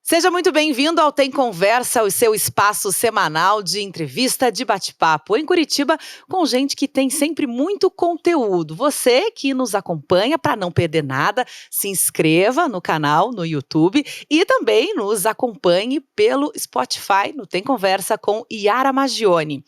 Seja muito bem-vindo ao Tem Conversa, o seu espaço semanal de entrevista, de bate-papo em Curitiba, com gente que tem sempre muito conteúdo. Você que nos acompanha, para não perder nada, se inscreva no canal no YouTube e também nos acompanhe pelo Spotify, no Tem Conversa com Yara Magione.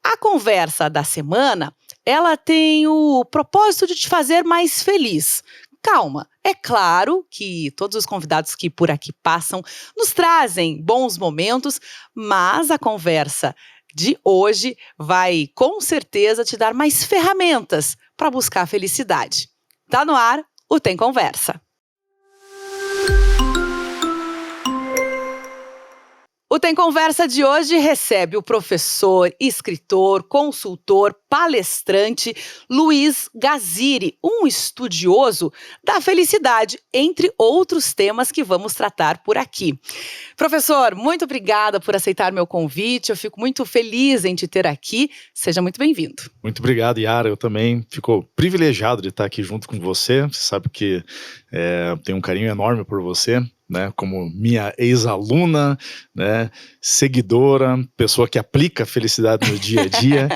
A conversa da semana, ela tem o propósito de te fazer mais feliz. Calma, é claro que todos os convidados que por aqui passam nos trazem bons momentos, mas a conversa de hoje vai com certeza te dar mais ferramentas para buscar a felicidade. Tá no ar o Tem Conversa. O Tem Conversa de hoje recebe o professor, escritor, consultor, palestrante Luiz Gaziri, um estudioso da felicidade, entre outros temas que vamos tratar por aqui. Professor, muito obrigada por aceitar meu convite, eu fico muito feliz em te ter aqui, seja muito bem-vindo. Muito obrigado, Yara, eu também fico privilegiado de estar aqui junto com você sabe que tenho um carinho enorme por você, né, como minha ex-aluna, né, seguidora, pessoa que aplica felicidade no dia a dia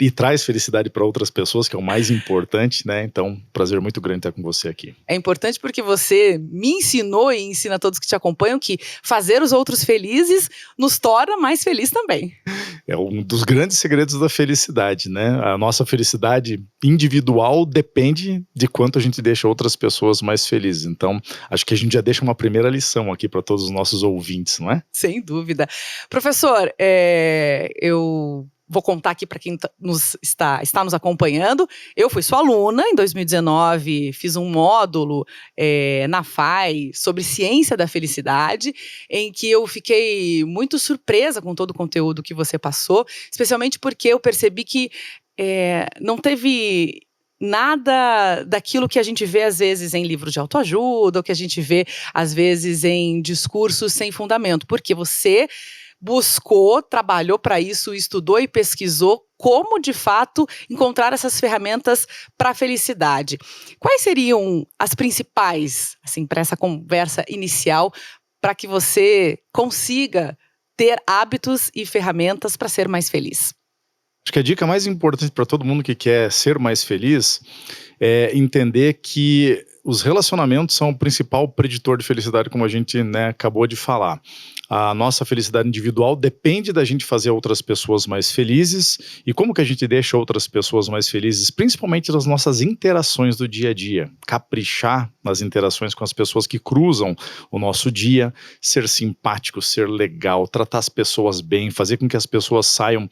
e traz felicidade para outras pessoas, que é o mais importante, né, então prazer muito grande estar com você aqui. É importante porque você me ensinou e ensina a todos que te acompanham que fazer os outros felizes nos torna mais feliz também. É um dos grandes segredos da felicidade, né, a nossa felicidade individual depende de quanto a gente deixa outras pessoas mais felizes, então acho que a gente já deixa uma primeira lição aqui para todos os nossos ouvintes, não é? Sem dúvida. Professor, eu vou contar aqui para quem está nos acompanhando. Eu fui sua aluna em 2019, fiz um módulo na FAI sobre ciência da felicidade, em que eu fiquei muito surpresa com todo o conteúdo que você passou, especialmente porque eu percebi que não teve nada daquilo que a gente vê às vezes em livros de autoajuda, ou que a gente vê às vezes em discursos sem fundamento, porque você buscou, trabalhou para isso, estudou e pesquisou como de fato encontrar essas ferramentas para a felicidade. Quais seriam as principais, assim, para essa conversa inicial, para que você consiga ter hábitos e ferramentas para ser mais feliz? Acho que a dica mais importante para todo mundo que quer ser mais feliz é entender que os relacionamentos são o principal preditor de felicidade, como a gente, né, acabou de falar. A nossa felicidade individual depende da gente fazer outras pessoas mais felizes. E como que a gente deixa outras pessoas mais felizes? Principalmente nas nossas interações do dia a dia. Caprichar nas interações com as pessoas que cruzam o nosso dia, ser simpático, ser legal, tratar as pessoas bem, fazer com que as pessoas saiam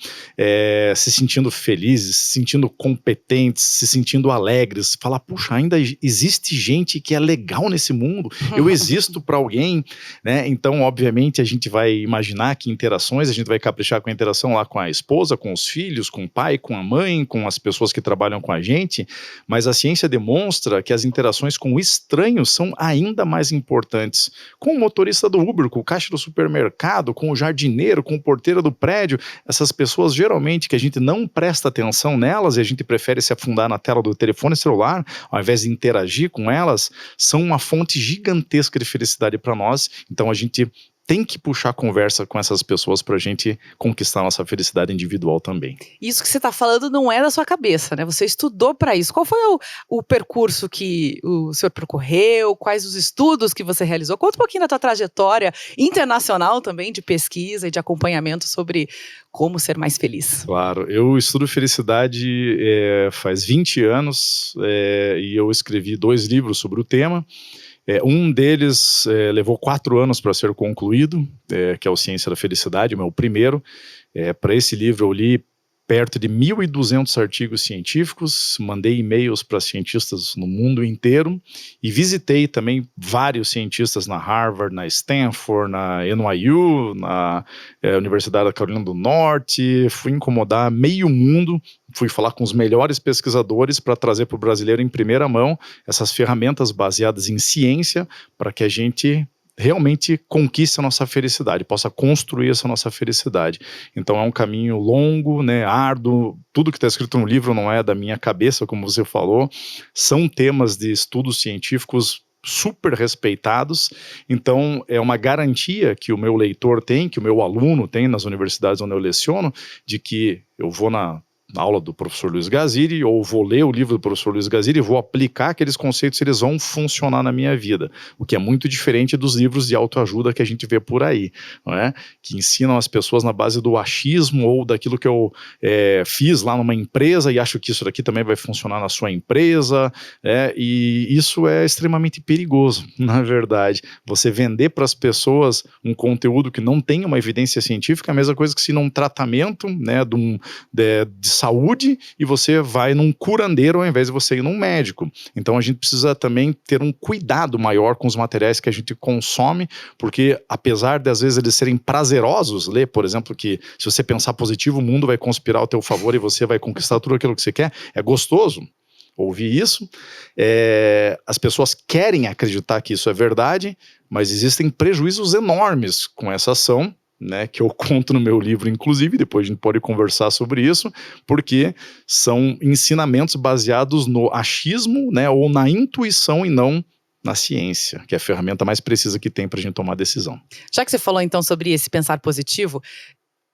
se sentindo felizes, se sentindo competentes, se sentindo alegres, falar, puxa, ainda existe gente que é legal nesse mundo, eu existo para alguém, né? Então, obviamente, a gente vai imaginar que interações, a gente vai caprichar com a interação lá com a esposa, com os filhos, com o pai, com a mãe, com as pessoas que trabalham com a gente, mas a ciência demonstra que as interações com estranhos são ainda mais importantes. Com o motorista do Uber, com o caixa do supermercado, com o jardineiro, com o porteiro do prédio, essas pessoas geralmente que a gente não presta atenção nelas e a gente prefere se afundar na tela do telefone celular, ao invés de interagir com elas, são uma fonte gigantesca de felicidade para nós, então a gente tem que puxar conversa com essas pessoas para a gente conquistar a nossa felicidade individual também. Isso que você está falando não é da sua cabeça, né? Você estudou para isso. Qual foi o percurso que o senhor percorreu? Quais os estudos que você realizou? Conta um pouquinho da tua trajetória internacional também, de pesquisa e de acompanhamento sobre como ser mais feliz. Claro, eu estudo felicidade faz 20 anos e eu escrevi 2 livros sobre o tema. Um deles levou 4 anos para ser concluído, que é o Ciência da Felicidade, o meu primeiro. Para esse livro eu li perto de 1.200 artigos científicos, mandei e-mails para cientistas no mundo inteiro e visitei também vários cientistas na Harvard, na Stanford, na NYU, na Universidade da Carolina do Norte, fui incomodar meio mundo, fui falar com os melhores pesquisadores para trazer para o brasileiro em primeira mão essas ferramentas baseadas em ciência para que a gente realmente conquiste a nossa felicidade, possa construir essa nossa felicidade. Então é um caminho longo, né, árduo, tudo que está escrito no livro não é da minha cabeça, como você falou, são temas de estudos científicos super respeitados. Então é uma garantia que o meu leitor tem, que o meu aluno tem nas universidades onde eu leciono, de que eu vou na aula do professor Luiz Gaziri, ou vou ler o livro do professor Luiz Gaziri e vou aplicar aqueles conceitos, eles vão funcionar na minha vida, o que é muito diferente dos livros de autoajuda que a gente vê por aí, não é? Que ensinam as pessoas na base do achismo ou daquilo que eu fiz lá numa empresa e acho que isso daqui também vai funcionar na sua empresa, e isso é extremamente perigoso, na verdade. Você vender para as pessoas um conteúdo que não tem uma evidência científica é a mesma coisa que se num tratamento, né, de saúde, e você vai num curandeiro ao invés de você ir num médico. Então a gente precisa também ter um cuidado maior com os materiais que a gente consome, porque apesar de às vezes eles serem prazerosos, ler, por exemplo, que se você pensar positivo, o mundo vai conspirar ao teu favor e você vai conquistar tudo aquilo que você quer, é gostoso ouvir isso, as pessoas querem acreditar que isso é verdade, mas existem prejuízos enormes com essa ação, né, que eu conto no meu livro, inclusive, depois a gente pode conversar sobre isso, porque são ensinamentos baseados no achismo, né, ou na intuição e não na ciência, que é a ferramenta mais precisa que tem para a gente tomar decisão. Já que você falou então sobre esse pensar positivo,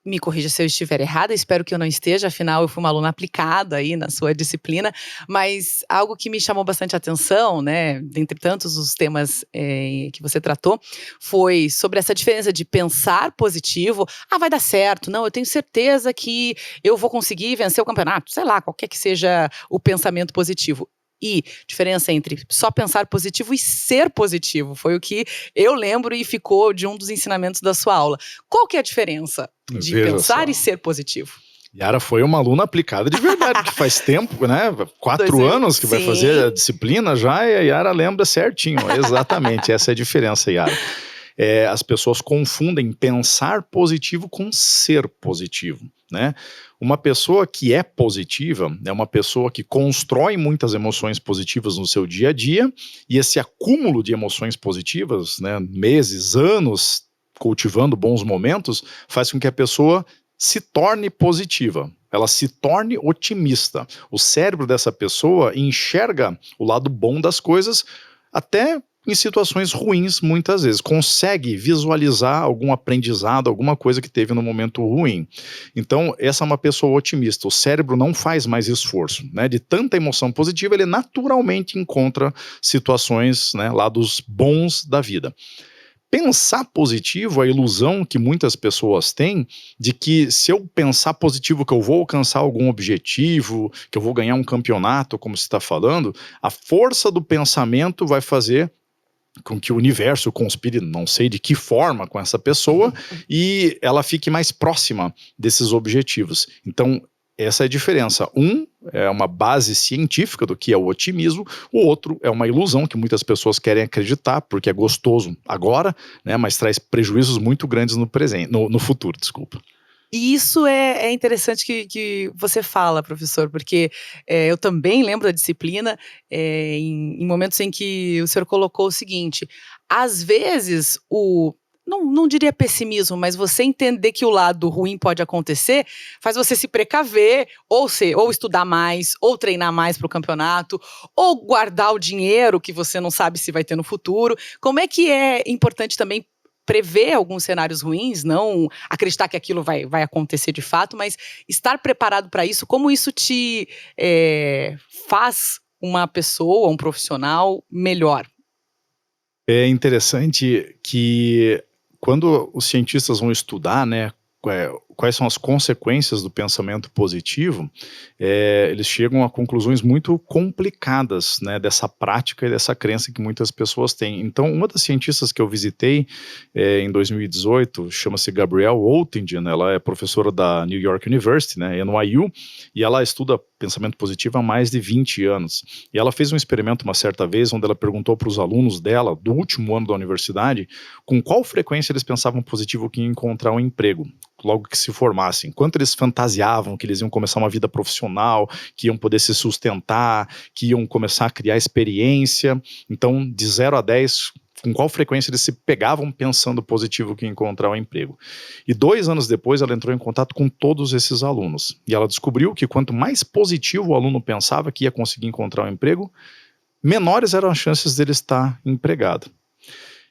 me corrija se eu estiver errada, espero que eu não esteja, afinal eu fui uma aluna aplicada aí na sua disciplina, mas algo que me chamou bastante atenção, né, dentre tantos os temas que você tratou, foi sobre essa diferença de pensar positivo, vai dar certo, não, eu tenho certeza que eu vou conseguir vencer o campeonato, sei lá, qualquer que seja o pensamento positivo. E diferença entre só pensar positivo e ser positivo, foi o que eu lembro e ficou de um dos ensinamentos da sua aula. Qual que é a diferença de pensar e ser positivo? Yara foi uma aluna aplicada de verdade, que faz tempo, né? 4 anos que vai fazer a disciplina já, e a Yara lembra certinho, exatamente, essa é a diferença, Yara. As pessoas confundem pensar positivo com ser positivo, né? Uma pessoa que é positiva é uma pessoa que constrói muitas emoções positivas no seu dia a dia, e esse acúmulo de emoções positivas, né, meses, anos, cultivando bons momentos, faz com que a pessoa se torne positiva, ela se torne otimista. O cérebro dessa pessoa enxerga o lado bom das coisas, até em situações ruins, muitas vezes, consegue visualizar algum aprendizado, alguma coisa que teve no momento ruim. Então, essa é uma pessoa otimista, o cérebro não faz mais esforço, né? De tanta emoção positiva, ele naturalmente encontra situações, né, lados bons da vida. Pensar positivo, a ilusão que muitas pessoas têm de que se eu pensar positivo que eu vou alcançar algum objetivo, que eu vou ganhar um campeonato, como você está falando, a força do pensamento vai fazer com que o universo conspire, não sei de que forma, com essa pessoa, e ela fique mais próxima desses objetivos. Então, essa é a diferença. Um é uma base científica do que é o otimismo, o outro é uma ilusão que muitas pessoas querem acreditar, porque é gostoso agora, né, mas traz prejuízos muito grandes no presente, no futuro, desculpa. E isso é interessante que você fala, professor, porque eu também lembro da disciplina em momentos em que o senhor colocou o seguinte: às vezes não diria pessimismo, mas você entender que o lado ruim pode acontecer, faz você se precaver, ou estudar mais, ou treinar mais para o campeonato, ou guardar o dinheiro que você não sabe se vai ter no futuro. Como é que é importante também prever alguns cenários ruins, não acreditar que aquilo vai acontecer de fato, mas estar preparado para isso, como isso te faz uma pessoa, um profissional melhor? É interessante que quando os cientistas vão estudar, né, quais são as consequências do pensamento positivo, eles chegam a conclusões muito complicadas, né, dessa prática e dessa crença que muitas pessoas têm. Então, uma das cientistas que eu visitei em 2018, chama-se Gabrielle Oettingen, ela é professora da New York University, né, NYU, e ela estuda pensamento positivo há mais de 20 anos. E ela fez um experimento uma certa vez, onde ela perguntou para os alunos dela, do último ano da universidade, com qual frequência eles pensavam positivo que iam encontrar um emprego, logo que se formassem. Quanto eles fantasiavam que eles iam começar uma vida profissional, que iam poder se sustentar, que iam começar a criar experiência. Então, de 0 a 10, com qual frequência eles se pegavam pensando positivo que ia encontrar um emprego. E 2 anos depois, ela entrou em contato com todos esses alunos. E ela descobriu que quanto mais positivo o aluno pensava que ia conseguir encontrar um emprego, menores eram as chances dele estar empregado.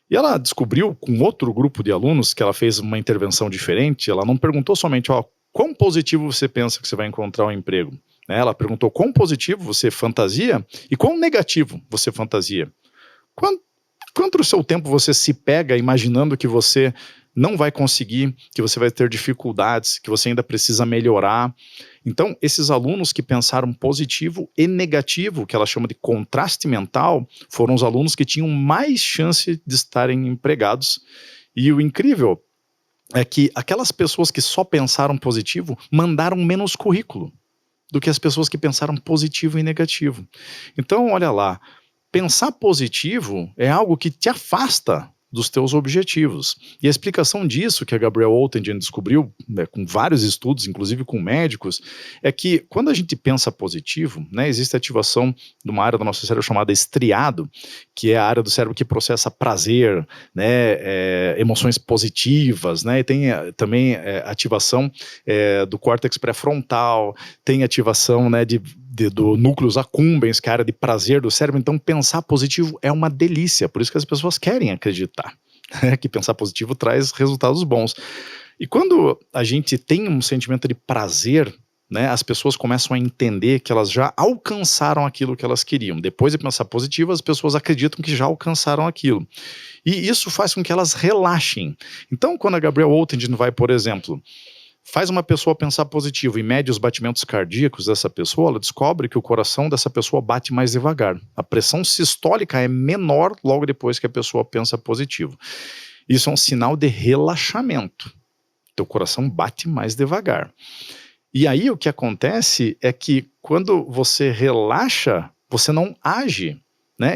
E ela descobriu com outro grupo de alunos que ela fez uma intervenção diferente. Ela não perguntou somente, quão positivo você pensa que você vai encontrar um emprego? Ela perguntou quão positivo você fantasia e quão negativo você fantasia. Quanto do seu tempo você se pega imaginando que você não vai conseguir, que você vai ter dificuldades, que você ainda precisa melhorar. Então, esses alunos que pensaram positivo e negativo, que ela chama de contraste mental, foram os alunos que tinham mais chance de estarem empregados. E o incrível é que aquelas pessoas que só pensaram positivo mandaram menos currículo do que as pessoas que pensaram positivo e negativo. Então, olha lá, pensar positivo é algo que te afasta dos teus objetivos. E a explicação disso que a Gabrielle Oettingen descobriu, com vários estudos, inclusive com médicos, é que quando a gente pensa positivo, existe a ativação de uma área do nosso cérebro chamada estriado, que é a área do cérebro que processa prazer, emoções positivas, e tem também ativação do córtex pré-frontal, tem ativação do núcleos accumbens, que é a área de prazer do cérebro. Então pensar positivo é uma delícia, por isso que as pessoas querem acreditar, que pensar positivo traz resultados bons. E quando a gente tem um sentimento de prazer, as pessoas começam a entender que elas já alcançaram aquilo que elas queriam. Depois de pensar positivo, as pessoas acreditam que já alcançaram aquilo. E isso faz com que elas relaxem. Então, quando a Gabrielle Oettingen vai, por exemplo, faz uma pessoa pensar positivo e mede os batimentos cardíacos dessa pessoa, ela descobre que o coração dessa pessoa bate mais devagar. A pressão sistólica é menor logo depois que a pessoa pensa positivo. Isso é um sinal de relaxamento. Teu coração bate mais devagar. E aí o que acontece é que quando você relaxa, você não age.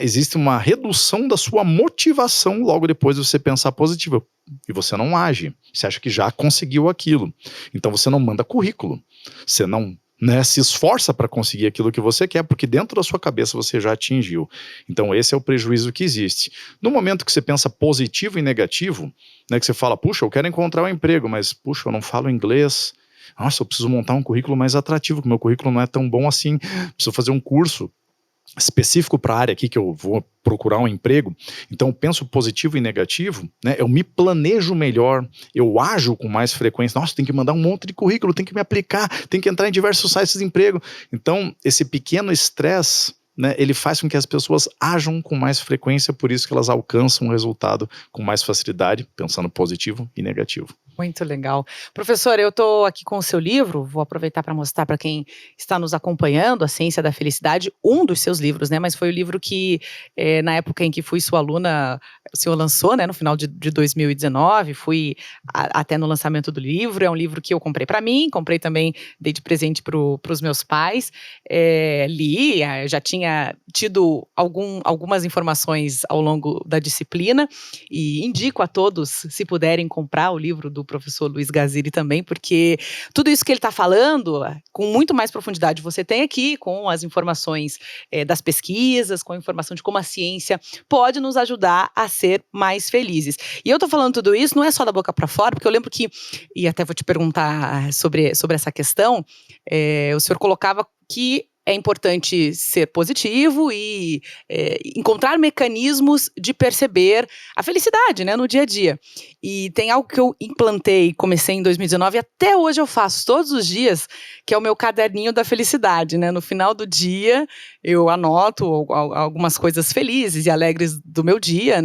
Existe uma redução da sua motivação logo depois de você pensar positivo. E você não age, você acha que já conseguiu aquilo, então você não manda currículo, você não se esforça para conseguir aquilo que você quer, porque dentro da sua cabeça você já atingiu. Então esse é o prejuízo que existe. No momento que você pensa positivo e negativo, que você fala, puxa, eu quero encontrar um emprego, mas puxa, eu não falo inglês, nossa, eu preciso montar um currículo mais atrativo, porque meu currículo não é tão bom assim, preciso fazer um curso específico para a área aqui que eu vou procurar um emprego. Então eu penso positivo e negativo, eu me planejo melhor, eu ajo com mais frequência. Nossa, tem que mandar um monte de currículo, tem que me aplicar, tem que entrar em diversos sites de emprego. Então esse pequeno estresse, ele faz com que as pessoas ajam com mais frequência, por isso que elas alcançam o resultado com mais facilidade, pensando positivo e negativo. Muito legal. Professor, eu estou aqui com o seu livro, vou aproveitar para mostrar para quem está nos acompanhando, A Ciência da Felicidade, um dos seus livros, mas foi o livro que, na época em que fui sua aluna, o senhor lançou, no final de 2019, fui até no lançamento do livro. É um livro que eu comprei para mim, comprei também, dei de presente para os meus pais, li, já tinha tido algumas informações ao longo da disciplina e indico a todos, se puderem, comprar o livro do professor Luiz Gaziri também, porque tudo isso que ele está falando, com muito mais profundidade, você tem aqui, com as informações das pesquisas, com a informação de como a ciência pode nos ajudar a ser mais felizes. E eu estou falando tudo isso, não é só da boca para fora, porque eu lembro que, e até vou te perguntar sobre essa questão, o senhor colocava que é importante ser positivo e encontrar mecanismos de perceber a felicidade, no dia a dia. E tem algo que eu implantei, comecei em 2019 e até hoje eu faço todos os dias, que é o meu caderninho da felicidade, No final do dia eu anoto algumas coisas felizes e alegres do meu dia,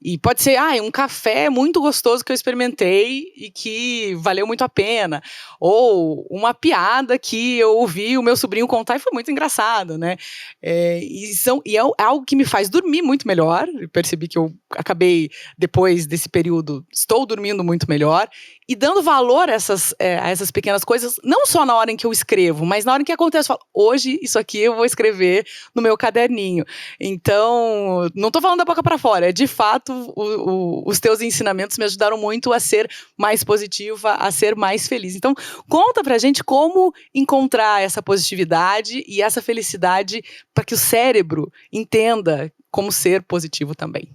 E pode ser, um café muito gostoso que eu experimentei e que valeu muito a pena. Ou uma piada que eu ouvi o meu sobrinho contar e foi muito engraçado, E é algo que me faz dormir muito melhor. Eu percebi que eu acabei, depois desse período, estou dormindo muito melhor. E dando valor a essas pequenas coisas, não só na hora em que eu escrevo, mas na hora em que acontece. Eu falo, hoje isso aqui eu vou escrever no meu caderninho. Então, não estou falando da boca para fora, é de fato os teus ensinamentos me ajudaram muito a ser mais positiva, a ser mais feliz. Então, conta pra gente como encontrar essa positividade e essa felicidade para que o cérebro entenda como ser positivo também.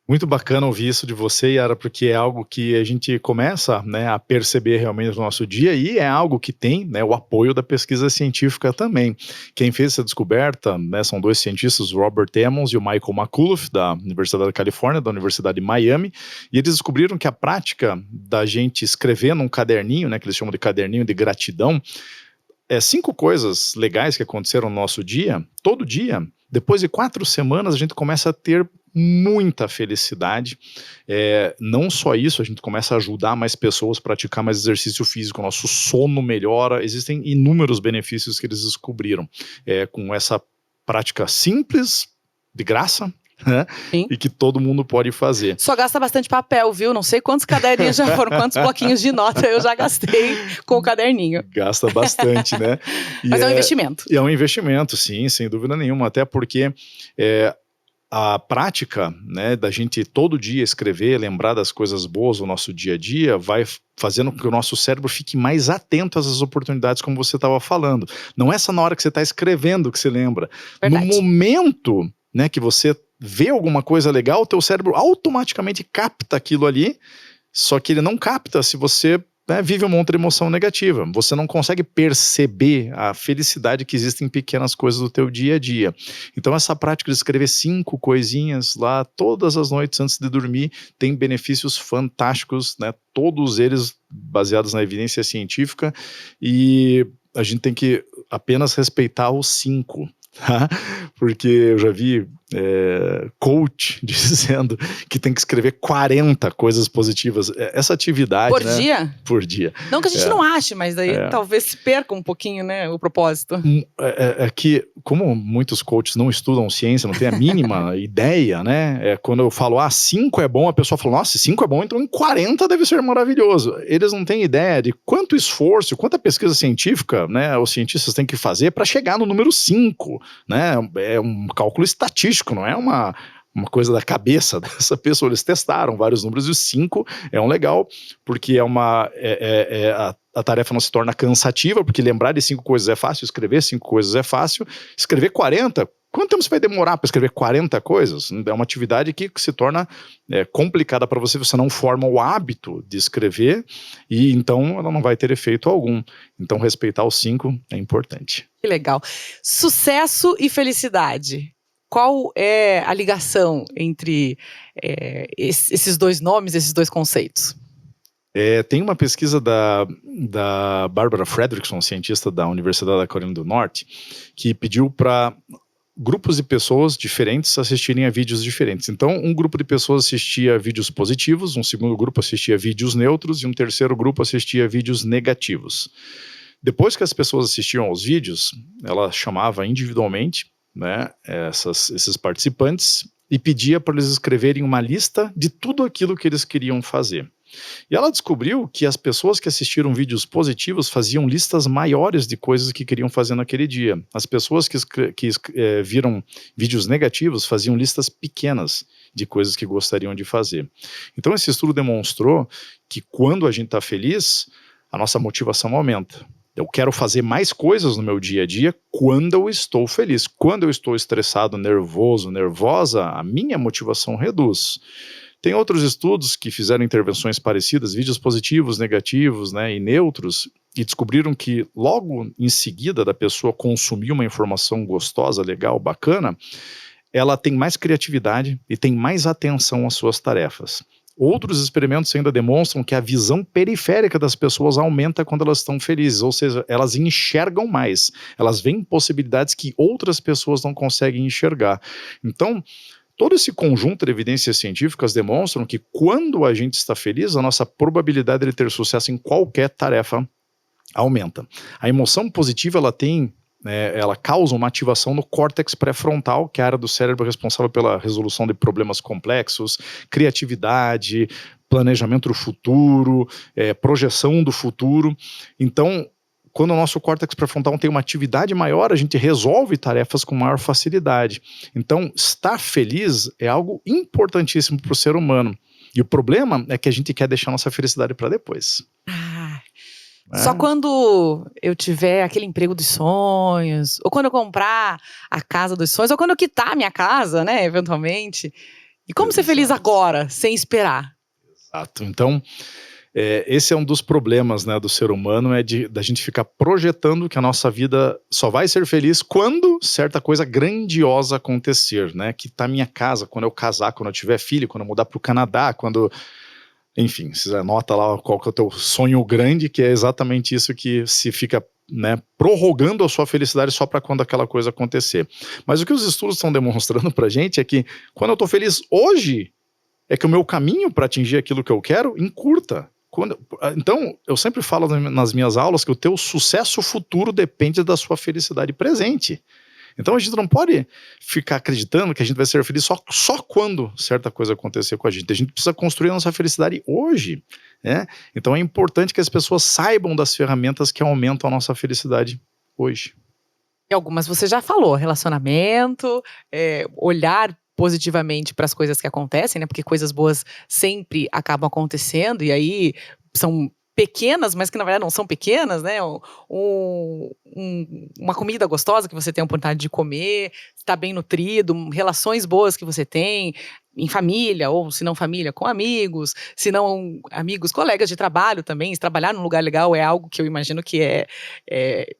Muito bacana ouvir isso de você, Yara, porque é algo que a gente começa, né, a perceber realmente no nosso dia e é algo que tem, né, o apoio da pesquisa científica também. Quem fez essa descoberta, né, são dois cientistas, o Robert Emmons e o Michael McCullough, da Universidade da Califórnia, da Universidade de Miami, e eles descobriram que a prática da gente escrever num caderninho, né, que eles chamam de caderninho de gratidão, 5 coisas legais que aconteceram no nosso dia, todo dia, depois de 4 semanas a gente começa a ter muita felicidade. Não só isso, a gente começa a ajudar mais pessoas a praticar mais exercício físico, nosso sono melhora, existem inúmeros benefícios que eles descobriram com essa prática simples, de graça, né? Sim. E que todo mundo pode fazer. Só gasta bastante papel, viu? Não sei quantos caderninhos já foram, quantos bloquinhos de nota eu já gastei com o caderninho. Gasta bastante, né? Mas é um investimento. É um investimento, sim, sem dúvida nenhuma, até porque a prática, né, da gente todo dia escrever, lembrar das coisas boas do nosso dia a dia, vai fazendo com que o nosso cérebro fique mais atento às oportunidades, como você estava falando. Não é só na hora que você está escrevendo que você lembra. Verdade. No momento, né, que você vê alguma coisa legal, o teu cérebro automaticamente capta aquilo ali, só que ele não capta se você vive uma outra emoção negativa. Você não consegue perceber a felicidade que existe em pequenas coisas do teu dia a dia. Então essa prática de escrever 5 coisinhas lá todas as noites antes de dormir tem benefícios fantásticos, né? Todos eles baseados na evidência científica, e a gente tem que apenas respeitar os 5. Tá? Porque eu já vi coach dizendo que tem que escrever 40 coisas positivas. Essa atividade, por né? dia? Por dia. Não que a gente não ache, mas daí talvez se perca um pouquinho, né, o propósito. É que, como muitos coaches não estudam ciência, não têm a mínima ideia, né? Quando eu falo, 5 é bom, a pessoa fala, nossa, 5 é bom, então em 40 deve ser maravilhoso. Eles não têm ideia de quanto esforço, quanta pesquisa científica, né, os cientistas têm que fazer para chegar no número 5, né? É um cálculo estatístico, não é uma coisa da cabeça dessa pessoa. Eles testaram vários números e o 5 é um legal, porque a tarefa não se torna cansativa, porque lembrar de 5 coisas é fácil, escrever 5 coisas é fácil, escrever 40, quanto tempo você vai demorar para escrever 40 coisas? É uma atividade que se torna complicada para você, você não forma o hábito de escrever, e então ela não vai ter efeito algum. Então respeitar os 5 é importante. Que legal. Sucesso e felicidade. Qual é a ligação entre esses dois nomes, esses dois conceitos? Tem uma pesquisa da Barbara Fredrickson, cientista da Universidade da Carolina do Norte, que pediu para grupos de pessoas diferentes assistirem a vídeos diferentes. Então, um grupo de pessoas assistia a vídeos positivos, um segundo grupo assistia a vídeos neutros e um terceiro grupo assistia a vídeos negativos. Depois que as pessoas assistiam aos vídeos, ela chamava individualmente, né, esses participantes e pedia para eles escreverem uma lista de tudo aquilo que eles queriam fazer. E ela descobriu que as pessoas que assistiram vídeos positivos faziam listas maiores de coisas que queriam fazer naquele dia. As pessoas que viram vídeos negativos faziam listas pequenas de coisas que gostariam de fazer. Então esse estudo demonstrou que quando a gente está feliz, a nossa motivação aumenta. Eu quero fazer mais coisas no meu dia a dia quando eu estou feliz. Quando eu estou estressado, nervoso, nervosa, a minha motivação reduz. Tem outros estudos que fizeram intervenções parecidas, vídeos positivos, negativos, né, e neutros, e descobriram que logo em seguida da pessoa consumir uma informação gostosa, legal, bacana, ela tem mais criatividade e tem mais atenção às suas tarefas. Outros experimentos ainda demonstram que a visão periférica das pessoas aumenta quando elas estão felizes, ou seja, elas enxergam mais, elas veem possibilidades que outras pessoas não conseguem enxergar. Então, todo esse conjunto de evidências científicas demonstram que quando a gente está feliz, a nossa probabilidade de ter sucesso em qualquer tarefa aumenta. A emoção positiva, ela causa uma ativação no córtex pré-frontal, que é a área do cérebro responsável pela resolução de problemas complexos, criatividade, planejamento do futuro, projeção do futuro. Então, quando o nosso córtex pré-frontal tem uma atividade maior, a gente resolve tarefas com maior facilidade. Então, estar feliz é algo importantíssimo para o ser humano. E o problema é que a gente quer deixar nossa felicidade para depois. Só quando eu tiver aquele emprego dos sonhos, ou quando eu comprar a casa dos sonhos, ou quando eu quitar a minha casa, né, eventualmente, E como ser feliz agora, sem esperar? Exato. Então, esse é um dos problemas, né, do ser humano, da gente ficar projetando que a nossa vida só vai ser feliz quando certa coisa grandiosa acontecer, né, que tá minha casa, quando eu casar, quando eu tiver filho, quando eu mudar para o Canadá, quando... Enfim, você anota lá qual que é o teu sonho grande, que é exatamente isso que se fica, né, prorrogando a sua felicidade só para quando aquela coisa acontecer. Mas o que os estudos estão demonstrando pra gente é que quando eu tô feliz hoje, é que o meu caminho para atingir aquilo que eu quero encurta. Então, eu sempre falo nas minhas aulas que o teu sucesso futuro depende da sua felicidade presente. Então a gente não pode ficar acreditando que a gente vai ser feliz só quando certa coisa acontecer com a gente. A gente precisa construir a nossa felicidade hoje, né? Então é importante que as pessoas saibam das ferramentas que aumentam a nossa felicidade hoje. E algumas você já falou, relacionamento, olhar positivamente para as coisas que acontecem, né? Porque coisas boas sempre acabam acontecendo, e aí são pequenas, mas que na verdade não são pequenas, né? Uma comida gostosa que você tem a oportunidade de comer, estar bem nutrido, relações boas que você tem em família, ou se não família, com amigos, se não amigos, colegas de trabalho também. Trabalhar num lugar legal é algo que eu imagino que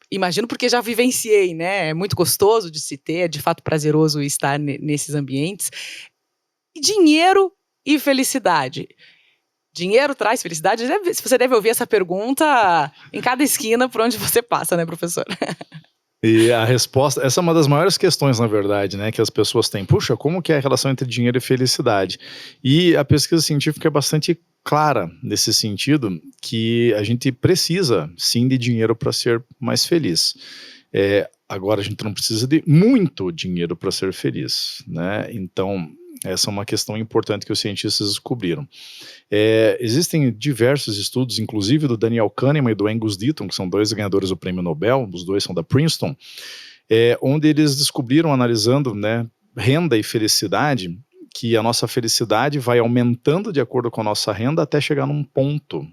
imagino porque já vivenciei, né? É muito gostoso de se ter, é de fato prazeroso estar nesses ambientes. E dinheiro e felicidade. Dinheiro traz felicidade? Você deve ouvir essa pergunta em cada esquina por onde você passa, né, professor? E a resposta, essa é uma das maiores questões, na verdade, né, que as pessoas têm. Puxa, como que é a relação entre dinheiro e felicidade? E a pesquisa científica é bastante clara nesse sentido, que a gente precisa, sim, de dinheiro para ser mais feliz. Agora, a gente não precisa de muito dinheiro para ser feliz, né? Então, essa é uma questão importante que os cientistas descobriram. Existem diversos estudos, inclusive do Daniel Kahneman e do Angus Deaton, que são dois ganhadores do prêmio Nobel, os dois são da Princeton, onde eles descobriram, analisando, né, renda e felicidade, que a nossa felicidade vai aumentando de acordo com a nossa renda até chegar num ponto,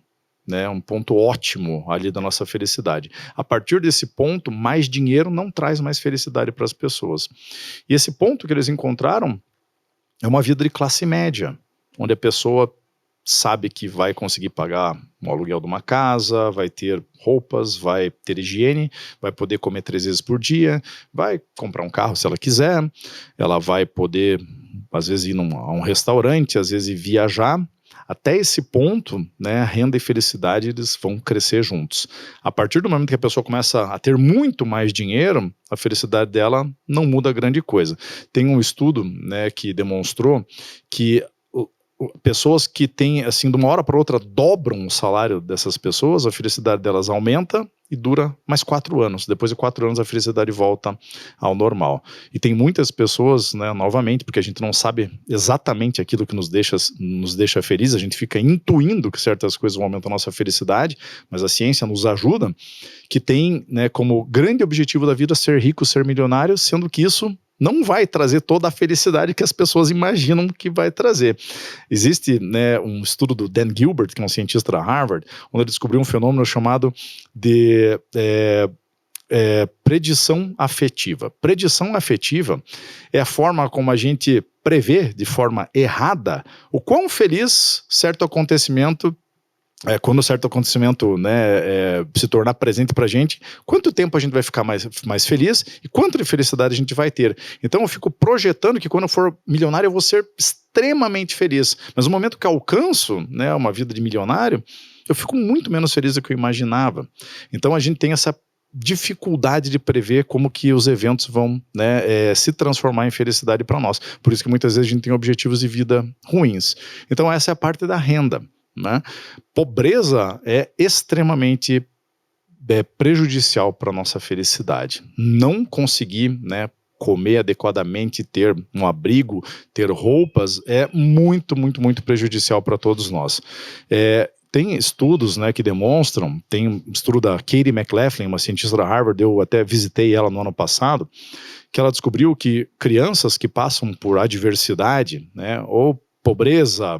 né, um ponto ótimo ali da nossa felicidade. A partir desse ponto, mais dinheiro não traz mais felicidade para as pessoas. E esse ponto que eles encontraram é uma vida de classe média, onde a pessoa sabe que vai conseguir pagar o aluguel de uma casa, vai ter roupas, vai ter higiene, vai poder comer 3 vezes por dia, vai comprar um carro se ela quiser, ela vai poder, às vezes, ir a um restaurante, às vezes viajar. Até esse ponto, né, a renda e felicidade eles vão crescer juntos. A partir do momento que a pessoa começa a ter muito mais dinheiro, a felicidade dela não muda grande coisa. Tem um estudo, né, que demonstrou que pessoas que têm, assim, de uma hora para outra, dobram o salário dessas pessoas, a felicidade delas aumenta e dura mais 4 anos. Depois de 4 anos, a felicidade volta ao normal. E tem muitas pessoas, né, novamente, porque a gente não sabe exatamente aquilo que nos deixa feliz, a gente fica intuindo que certas coisas vão aumentar a nossa felicidade, mas a ciência nos ajuda, que tem, né, como grande objetivo da vida ser rico, ser milionário, sendo que isso não vai trazer toda a felicidade que as pessoas imaginam que vai trazer. Existe, né, um estudo do Dan Gilbert, que é um cientista da Harvard, onde ele descobriu um fenômeno chamado de predição afetiva. Predição afetiva é a forma como a gente prevê de forma errada o quão feliz certo acontecimento quando certo acontecimento, né, se tornar presente pra gente, quanto tempo a gente vai ficar mais feliz e quanto de felicidade a gente vai ter. Então eu fico projetando que quando eu for milionário eu vou ser extremamente feliz, mas no momento que eu alcanço, né, uma vida de milionário, eu fico muito menos feliz do que eu imaginava. Então a gente tem essa dificuldade de prever como que os eventos vão, né, se transformar em felicidade para nós. Por isso que muitas vezes a gente tem objetivos de vida ruins. Então essa é a parte da renda, né? Pobreza é extremamente prejudicial para a nossa felicidade. Não conseguir, né, comer adequadamente, ter um abrigo, ter roupas, é muito, muito, muito prejudicial para todos nós. Tem estudos, né, que demonstram, tem um estudo da Katie McLaughlin, uma cientista da Harvard, eu até visitei ela no ano passado, que ela descobriu que crianças que passam por adversidade, né, ou pobreza,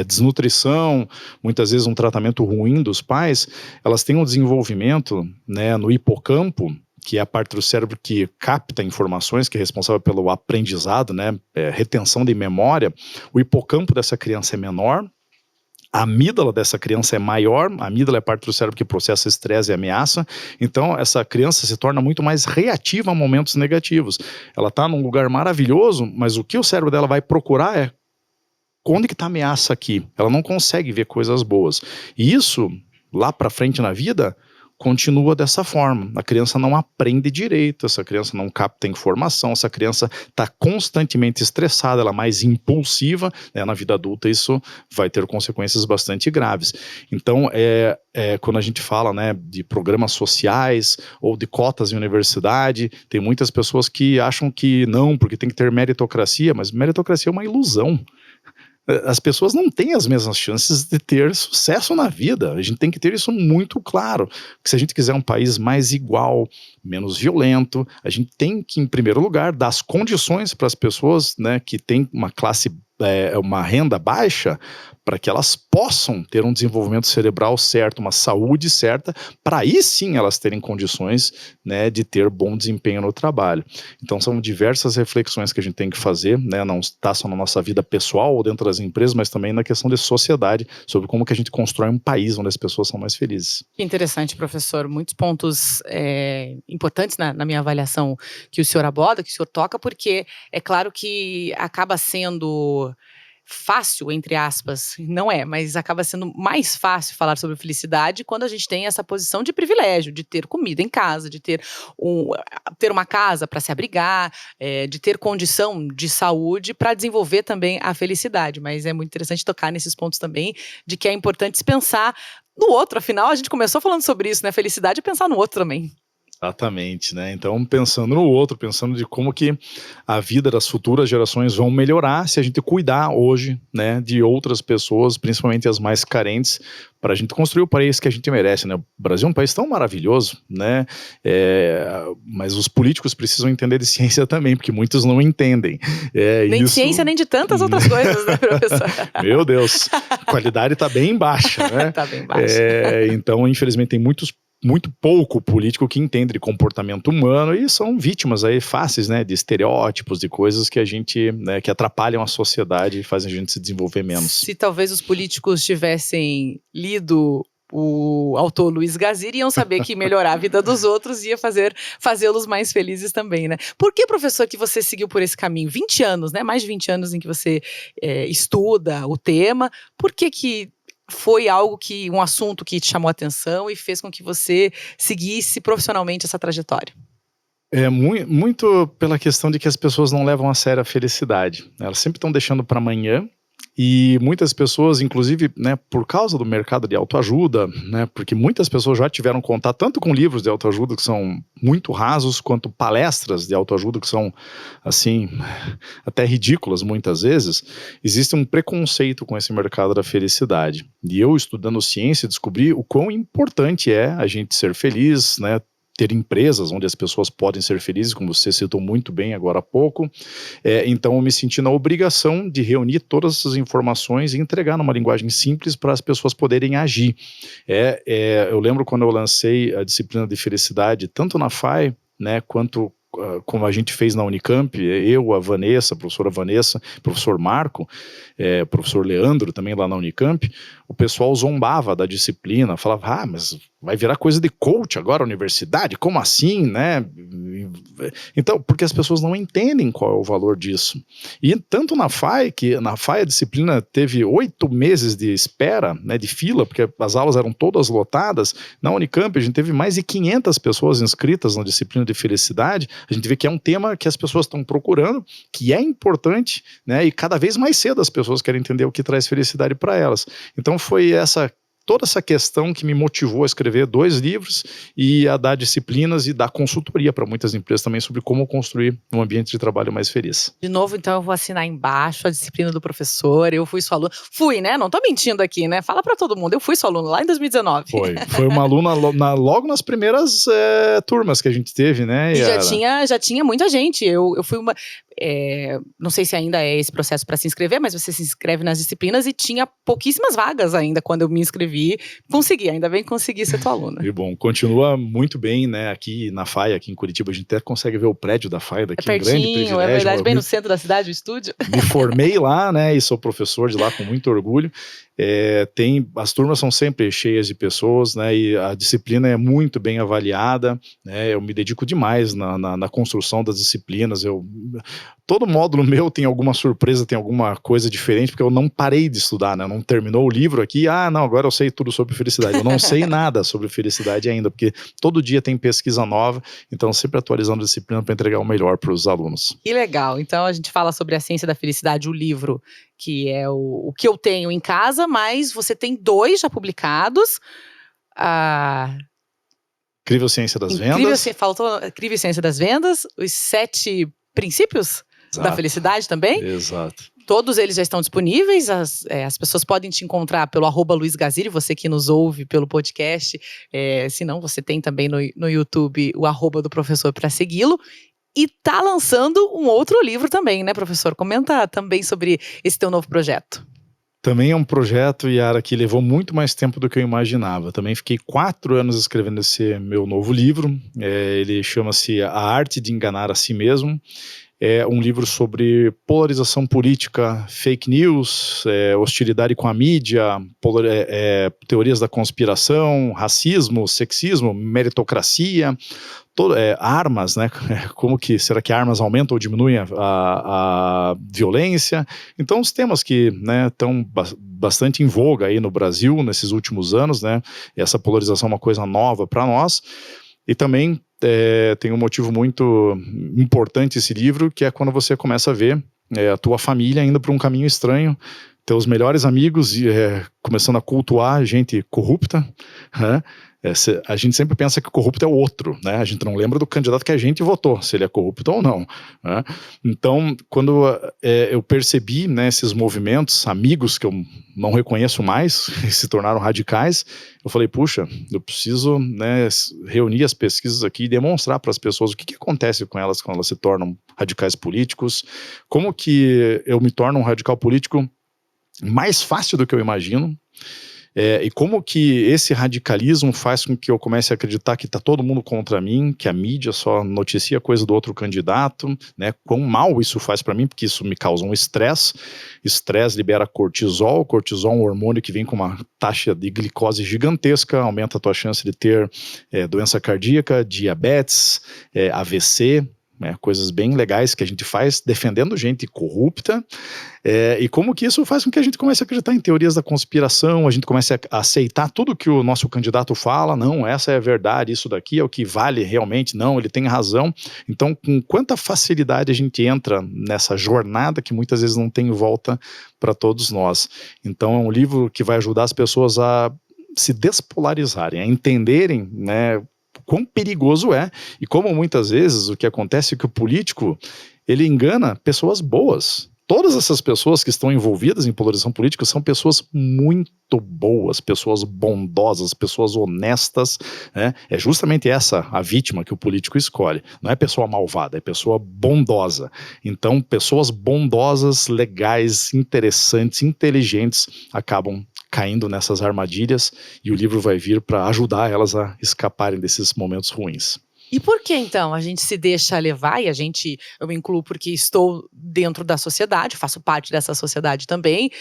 desnutrição, muitas vezes um tratamento ruim dos pais, elas têm um desenvolvimento, né, no hipocampo, que é a parte do cérebro que capta informações, que é responsável pelo aprendizado, né, retenção de memória, o hipocampo dessa criança é menor, a amígdala dessa criança é maior, a amígdala é a parte do cérebro que processa estresse e ameaça, então essa criança se torna muito mais reativa a momentos negativos. Ela está num lugar maravilhoso, mas o que o cérebro dela vai procurar é onde que está a ameaça aqui? Ela não consegue ver coisas boas. E isso, lá para frente na vida, continua dessa forma. A criança não aprende direito, essa criança não capta informação, essa criança está constantemente estressada, ela é mais impulsiva, né? Na vida adulta isso vai ter consequências bastante graves. Então, quando a gente fala, né, de programas sociais ou de cotas em universidade, tem muitas pessoas que acham que não, porque tem que ter meritocracia, mas meritocracia é uma ilusão. As pessoas não têm as mesmas chances de ter sucesso na vida. A gente tem que ter isso muito claro. Que se a gente quiser um país mais igual, menos violento, a gente tem que, em primeiro lugar, dar as condições para as pessoas, né, que têm uma classe, uma renda baixa, para que elas possam ter um desenvolvimento cerebral certo, uma saúde certa, para aí sim elas terem condições, né, de ter bom desempenho no trabalho. Então são diversas reflexões que a gente tem que fazer, né, não está só na nossa vida pessoal ou dentro das empresas, mas também na questão de sociedade, sobre como que a gente constrói um país onde as pessoas são mais felizes. Que interessante, professor. Muitos pontos importantes na minha avaliação que o senhor aborda, que o senhor toca, porque é claro que acaba sendo fácil, entre aspas, não é, mas acaba sendo mais fácil falar sobre felicidade quando a gente tem essa posição de privilégio, de ter comida em casa, de ter uma casa para se abrigar, de ter condição de saúde para desenvolver também a felicidade. Mas é muito interessante tocar nesses pontos também, de que é importante se pensar no outro. Afinal, a gente começou falando sobre isso, né? Felicidade é pensar no outro também. Exatamente, né? Então, pensando no outro, pensando de como que a vida das futuras gerações vão melhorar se a gente cuidar hoje, né, de outras pessoas, principalmente as mais carentes, para a gente construir o país que a gente merece, né? O Brasil é um país tão maravilhoso, né? Mas os políticos precisam entender de ciência também, porque muitos não entendem. Nem de ciência, nem de tantas outras coisas, né, professor? Meu Deus, a qualidade está bem baixa, né? Está bem baixa. Então, infelizmente, tem muito pouco político que entende de comportamento humano e são vítimas aí fáceis, né, de estereótipos, de coisas que a gente, né, que atrapalham a sociedade e fazem a gente se desenvolver menos. Se talvez os políticos tivessem lido o autor Luiz Gazir, iam saber que melhorar a vida dos outros ia fazê-los mais felizes também, né? Por que, professor, que você seguiu por esse caminho? 20 anos, né? Mais de 20 anos em que você estuda o tema. Por que foi um assunto que te chamou a atenção e fez com que você seguisse profissionalmente essa trajetória? Muito pela questão de que as pessoas não levam a sério a felicidade. Elas sempre estão deixando para amanhã. E muitas pessoas, inclusive, né, por causa do mercado de autoajuda, né, porque muitas pessoas já tiveram contato tanto com livros de autoajuda que são muito rasos, quanto palestras de autoajuda que são, assim, até ridículas muitas vezes, existe um preconceito com esse mercado da felicidade. E eu, estudando ciência, descobri o quão importante é a gente ser feliz, né, ter empresas onde as pessoas podem ser felizes, como você citou muito bem agora há pouco. Então eu me senti na obrigação de reunir todas essas informações e entregar numa linguagem simples para as pessoas poderem agir. Eu lembro quando eu lancei a disciplina de felicidade, tanto na FAI, né, quanto como a gente fez na Unicamp, eu, a Vanessa, a professora Vanessa, professor Marco, professor Leandro também lá na Unicamp, o pessoal zombava da disciplina, falava, mas vai virar coisa de coach agora a universidade? Como assim, né? Então, porque as pessoas não entendem qual é o valor disso. E tanto na FAI, que na FAI a disciplina teve 8 meses de espera, né, de fila, porque as aulas eram todas lotadas. Na Unicamp a gente teve mais de 500 pessoas inscritas na disciplina de felicidade. A gente vê que é um tema que as pessoas estão procurando, que é importante, né, e cada vez mais cedo as pessoas querem entender o que traz felicidade para elas. Então foi toda essa questão que me motivou a escrever 2 livros e a dar disciplinas e dar consultoria para muitas empresas também sobre como construir um ambiente de trabalho mais feliz. De novo, então, eu vou assinar embaixo a disciplina do professor. Eu fui sua aluna. Fui, né? Não tô mentindo aqui, né? Fala para todo mundo. Eu fui sua aluna lá em 2019. Foi uma aluna logo nas primeiras turmas que a gente teve, né? E já tinha muita gente. Eu fui uma... não sei se ainda é esse processo para se inscrever, mas você se inscreve nas disciplinas e tinha pouquíssimas vagas ainda quando eu me inscrevi. Consegui, ainda bem que consegui ser tua aluna. E bom, continua muito bem, né, aqui na FAI, aqui em Curitiba, a gente até consegue ver o prédio da FAI daqui, pertinho, um grande privilégio. É verdade, bem no centro da cidade, o estúdio. Me formei lá, né, e sou professor de lá com muito orgulho. As turmas são sempre cheias de pessoas, né, e a disciplina é muito bem avaliada, né, eu me dedico demais na construção das disciplinas. Todo módulo meu tem alguma surpresa, tem alguma coisa diferente, porque eu não parei de estudar, né, não terminou o livro aqui, não, agora eu sei tudo sobre felicidade. Eu não sei nada sobre felicidade ainda, porque todo dia tem pesquisa nova, então sempre atualizando a disciplina para entregar o melhor para os alunos. Que legal, então a gente fala sobre a ciência da felicidade, o livro, que é o que eu tenho em casa, mas você tem 2 já publicados. Incrível Ciência das Vendas. Faltou Incrível Ciência das Vendas, os 7 princípios da felicidade também. Exato. Todos eles já estão disponíveis, as pessoas podem te encontrar pelo @Luiz Gazilli, você que nos ouve pelo podcast, se não, você tem também no YouTube o @ do professor para segui-lo. E tá lançando um outro livro também, né, professor? Comenta também sobre esse teu novo projeto. Também é um projeto, Yara, que levou muito mais tempo do que eu imaginava. Também fiquei 4 anos escrevendo esse meu novo livro. Ele chama-se A Arte de Enganar a Si Mesmo. É um livro sobre polarização política, fake news, hostilidade com a mídia, teorias da conspiração, racismo, sexismo, meritocracia, armas, né? Será que armas aumentam ou diminuem a violência? Então, os temas que, né, estão bastante em voga aí no Brasil nesses últimos anos, né? Essa polarização é uma coisa nova para nós. E também tem um motivo muito importante esse livro, que é quando você começa a ver a tua família indo para um caminho estranho, teus melhores amigos começando a cultuar gente corrupta, né? A gente sempre pensa que o corrupto é o outro, né? A gente não lembra do candidato que a gente votou, se ele é corrupto ou não, né? Então, quando eu percebi, né, esses movimentos, amigos que eu não reconheço mais, se tornaram radicais, eu falei, puxa, eu preciso, né, reunir as pesquisas aqui e demonstrar para as pessoas o que acontece com elas quando elas se tornam radicais políticos, como que eu me torno um radical político mais fácil do que eu imagino, e como que esse radicalismo faz com que eu comece a acreditar que está todo mundo contra mim, que a mídia só noticia coisa do outro candidato, né? Quão mal isso faz para mim, porque isso me causa um estresse. Estresse libera cortisol. Cortisol é um hormônio que vem com uma taxa de glicose gigantesca, aumenta a tua chance de ter doença cardíaca, diabetes, AVC, coisas bem legais que a gente faz defendendo gente corrupta, e como que isso faz com que a gente comece a acreditar em teorias da conspiração, a gente comece a aceitar tudo que o nosso candidato fala, não, essa é a verdade, isso daqui é o que vale realmente, não, ele tem razão. Então, com quanta facilidade a gente entra nessa jornada que muitas vezes não tem volta para todos nós. Então, é um livro que vai ajudar as pessoas a se despolarizarem, a entenderem, né, quão perigoso é, e como muitas vezes o que acontece é que o político, ele engana pessoas boas. Todas essas pessoas que estão envolvidas em polarização política são pessoas muito boas, pessoas bondosas, pessoas honestas, né? É justamente essa a vítima que o político escolhe. Não é pessoa malvada, é pessoa bondosa. Então, pessoas bondosas, legais, interessantes, inteligentes, acabam caindo nessas armadilhas, e o livro vai vir para ajudar elas a escaparem desses momentos ruins. E por que, então, a gente se deixa levar, e eu me incluo porque estou dentro da sociedade, faço parte dessa sociedade também,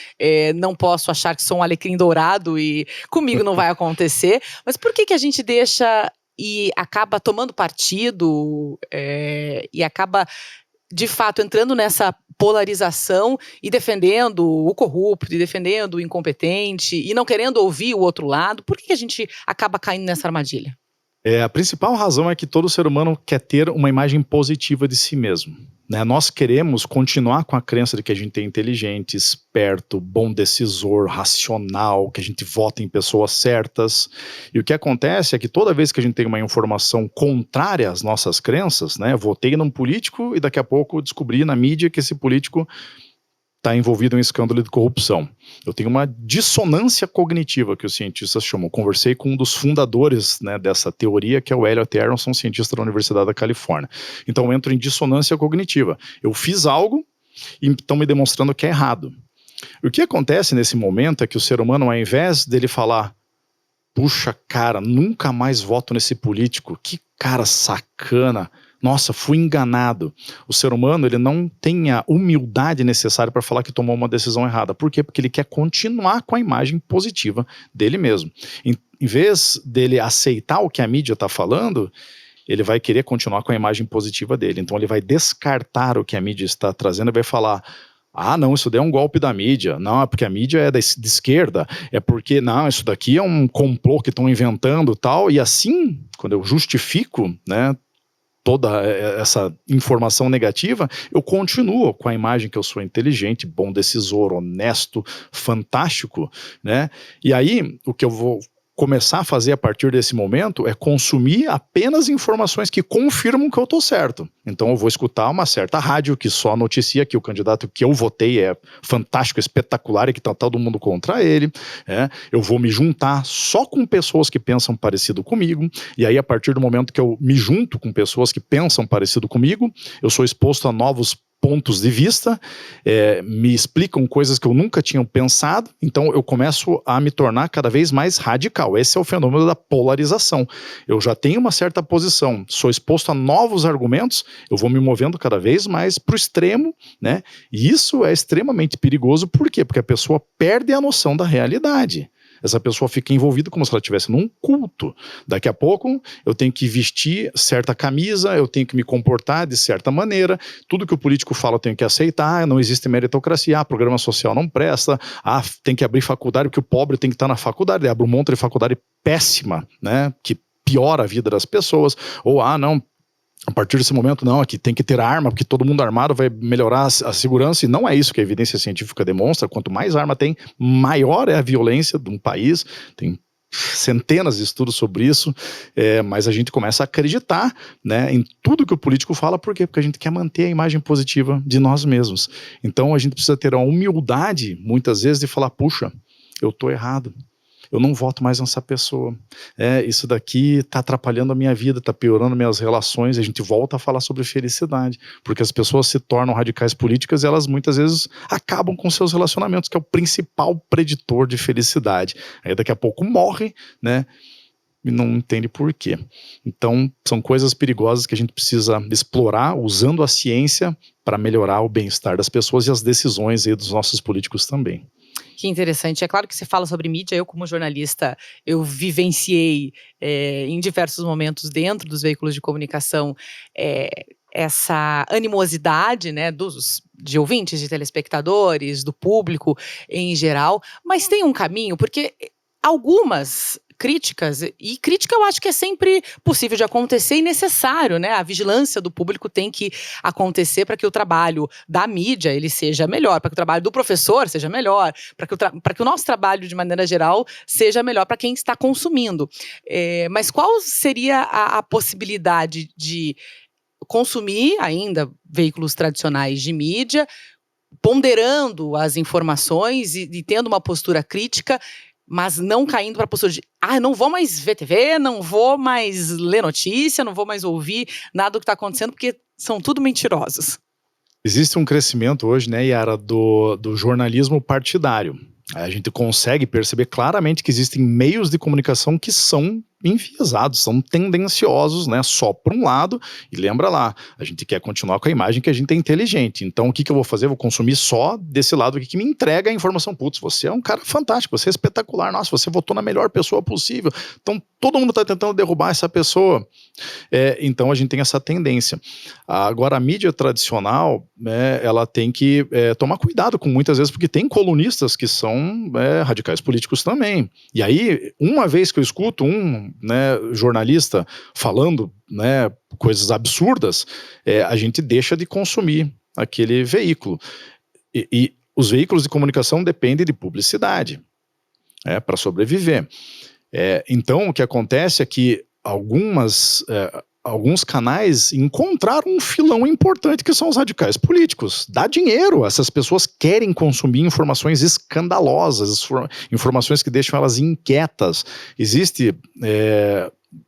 não posso achar que sou um alecrim dourado e comigo não vai acontecer, mas por que a gente deixa e acaba tomando partido, e acaba, de fato, entrando nessa polarização e defendendo o corrupto, e defendendo o incompetente, e não querendo ouvir o outro lado? Por que a gente acaba caindo nessa armadilha? A principal razão é que todo ser humano quer ter uma imagem positiva de si mesmo, né? Nós queremos continuar com a crença de que a gente é inteligente, esperto, bom decisor, racional, que a gente vota em pessoas certas. E o que acontece é que toda vez que a gente tem uma informação contrária às nossas crenças, né? Votei num político e daqui a pouco descobri na mídia que esse político está envolvido em um escândalo de corrupção. Eu tenho uma dissonância cognitiva, que os cientistas chamam. Conversei com um dos fundadores, né, dessa teoria, que é o Elliot Aronson, cientista da Universidade da Califórnia. Então eu entro em dissonância cognitiva. Eu fiz algo e estão me demonstrando que é errado. O que acontece nesse momento é que o ser humano, ao invés dele falar, puxa, cara, nunca mais voto nesse político, que cara sacana, nossa, fui enganado. O ser humano, ele não tem a humildade necessária para falar que tomou uma decisão errada. Por quê? Porque ele quer continuar com a imagem positiva dele mesmo. Em vez dele aceitar o que a mídia está falando, ele vai querer continuar com a imagem positiva dele. Então ele vai descartar o que a mídia está trazendo e vai falar, ah, não, isso daí é um golpe da mídia. Não, é porque a mídia é de esquerda. É porque, não, isso daqui é um complô que estão inventando e tal. E assim, quando eu justifico, né, toda essa informação negativa, eu continuo com a imagem que eu sou inteligente, bom decisor, honesto, fantástico, né? E aí, o que eu vou começar a fazer a partir desse momento é consumir apenas informações que confirmam que eu estou certo. Então eu vou escutar uma certa rádio que só noticia que o candidato que eu votei é fantástico, espetacular e que está todo mundo contra ele. Eu vou me juntar só com pessoas que pensam parecido comigo, e aí a partir do momento que eu me junto com pessoas que pensam parecido comigo, eu sou exposto a novos pontos de vista, me explicam coisas que eu nunca tinha pensado, então eu começo a me tornar cada vez mais radical. Esse é o fenômeno da polarização. Eu já tenho uma certa posição, sou exposto a novos argumentos, eu vou me movendo cada vez mais para o extremo, né? E isso é extremamente perigoso, por quê? Porque a pessoa perde a noção da realidade. Essa pessoa fica envolvida como se ela estivesse num culto. Daqui a pouco eu tenho que vestir certa camisa, eu tenho que me comportar de certa maneira, tudo que o político fala eu tenho que aceitar, não existe meritocracia, programa social não presta, tem que abrir faculdade porque o pobre tem que estar na faculdade, abre um monte de faculdade péssima, né, que piora a vida das pessoas, ou não, a partir desse momento, não, aqui tem que ter arma, porque todo mundo armado vai melhorar a segurança, e não é isso que a evidência científica demonstra. Quanto mais arma tem, maior é a violência de um país. Tem centenas de estudos sobre isso, mas a gente começa a acreditar, né, em tudo que o político fala. Por quê? Porque a gente quer manter a imagem positiva de nós mesmos. Então a gente precisa ter a humildade, muitas vezes, de falar, puxa, eu estou errado. Eu não voto mais nessa pessoa. Isso daqui está atrapalhando a minha vida, está piorando minhas relações. A gente volta a falar sobre felicidade, porque as pessoas se tornam radicais políticas e elas muitas vezes acabam com seus relacionamentos, que é o principal preditor de felicidade. Aí daqui a pouco morre, né? E não entende por quê. Então, são coisas perigosas que a gente precisa explorar usando a ciência para melhorar o bem-estar das pessoas e as decisões aí dos nossos políticos também. Que interessante. É claro que você fala sobre mídia. Eu, como jornalista, eu vivenciei em diversos momentos dentro dos veículos de comunicação essa animosidade, né, de ouvintes, de telespectadores, do público em geral. Mas tem um caminho, porque algumas críticas, e crítica eu acho que é sempre possível de acontecer e necessário, né? A vigilância do público tem que acontecer para que o trabalho da mídia ele seja melhor, para que o trabalho do professor seja melhor, para que o nosso trabalho de maneira geral seja melhor para quem está consumindo. Mas qual seria a possibilidade de consumir ainda veículos tradicionais de mídia, ponderando as informações e tendo uma postura crítica, mas não caindo para a postura de não vou mais ver TV, não vou mais ler notícia, não vou mais ouvir nada do que está acontecendo, porque são tudo mentirosos. Existe um crescimento hoje, né, Yara, do jornalismo partidário. A gente consegue perceber claramente que existem meios de comunicação que são enviesados, são tendenciosos, né, só para um lado. E lembra lá, a gente quer continuar com a imagem que a gente é inteligente. Então o que eu vou fazer? Eu vou consumir só desse lado aqui que me entrega a informação. Putz, você é um cara fantástico, você é espetacular, nossa, você votou na melhor pessoa possível. Então todo mundo está tentando derrubar essa pessoa. Então a gente tem essa tendência. Agora a mídia tradicional, né, ela tem que tomar cuidado com muitas vezes, porque tem colunistas que são radicais políticos também. E aí, uma vez que eu escuto né, jornalista falando, né, coisas absurdas, a gente deixa de consumir aquele veículo. E os veículos de comunicação dependem de publicidade para sobreviver. Então, o que acontece é que algumas alguns canais encontraram um filão importante que são os radicais políticos. Dá dinheiro, essas pessoas querem consumir informações escandalosas, informações que deixam elas inquietas. Existe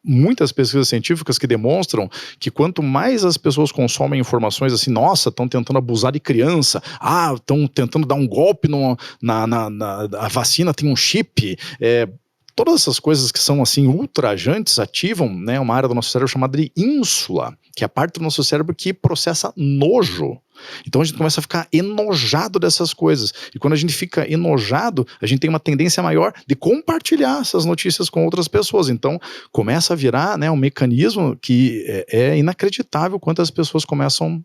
muitas pesquisas científicas que demonstram que quanto mais as pessoas consomem informações assim, nossa, estão tentando abusar de criança, estão tentando dar um golpe a vacina tem um chip, todas essas coisas que são assim ultrajantes ativam, né, uma área do nosso cérebro chamada de ínsula, que é a parte do nosso cérebro que processa nojo. Então a gente começa a ficar enojado dessas coisas. E quando a gente fica enojado, a gente tem uma tendência maior de compartilhar essas notícias com outras pessoas. Então começa a virar, né, um mecanismo que é inacreditável quantas pessoas começam